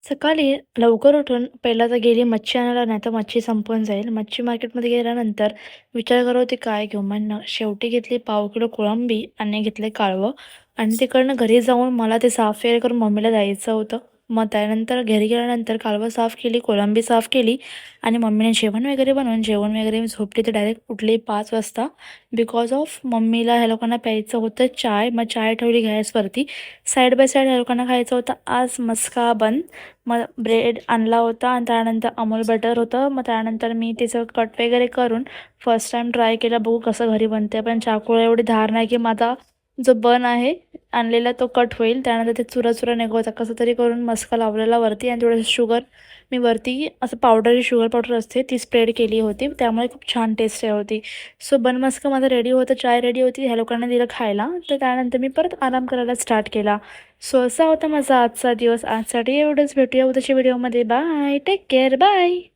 सकाळी लवकर उठून पहिला तर गेली मच्छी आणायला, नाही तर मच्छी संपून जाईल. मच्छी मार्केटमध्ये गेल्यानंतर विचार करत होते काय घेऊ? मग शेवटी घेतली पाव किलो कोळंबी आणि घेतले कालवं आणि तिकडनं घरी जाऊन मला ते साफ वगैरे करून मम्मीला द्यायचं होतं. मग त्यानंतर घरी गेल्यानंतर कालवं साफ केली, कोळंबी साफ केली आणि मम्मीने जेवण वगैरे बनवून जेवण वगैरे मी झोपली तर डायरेक्ट उठली 5 वाजता. बिकॉज ऑफ मम्मीला ह्या लोकांना प्यायचं होतं चाय. मग चाय ठेवली गॅसवरती. साईड बाय साईड ह्या लोकांना खायचं होतं आज मस्का बन. मग ब्रेड आणला होता आणि त्यानंतर अमूल बटर होतं. मग त्यानंतर मी त्याचं कट वगैरे करून फर्स्ट टाईम ट्राय केला, बघू कसं घरी बनते. पण चाकूला एवढी धार नाही की माझा जो बन आहे आणलेला तो कट होईल. त्यानंतर ते चुरा निघवता कसं तरी करून मस्का लावलेला वरती आणि थोडंसं शुगर मी वरती असं पावडर, शुगर पावडर असते ती स्प्रेड केली होती. त्यामुळे खूप छान टेस्ट होती. सो बन मस्का माझं रेडी होतं, चाय रेडी होती. ह्या लोकांना दिलं खायला. तर त्यानंतर मी परत आराम करायला स्टार्ट केला. सो असा होता माझा आजचा दिवस. आजसाठी एवढंच. भेटूया उद्याच्या व्हिडिओमध्ये. Bye, take care, bye.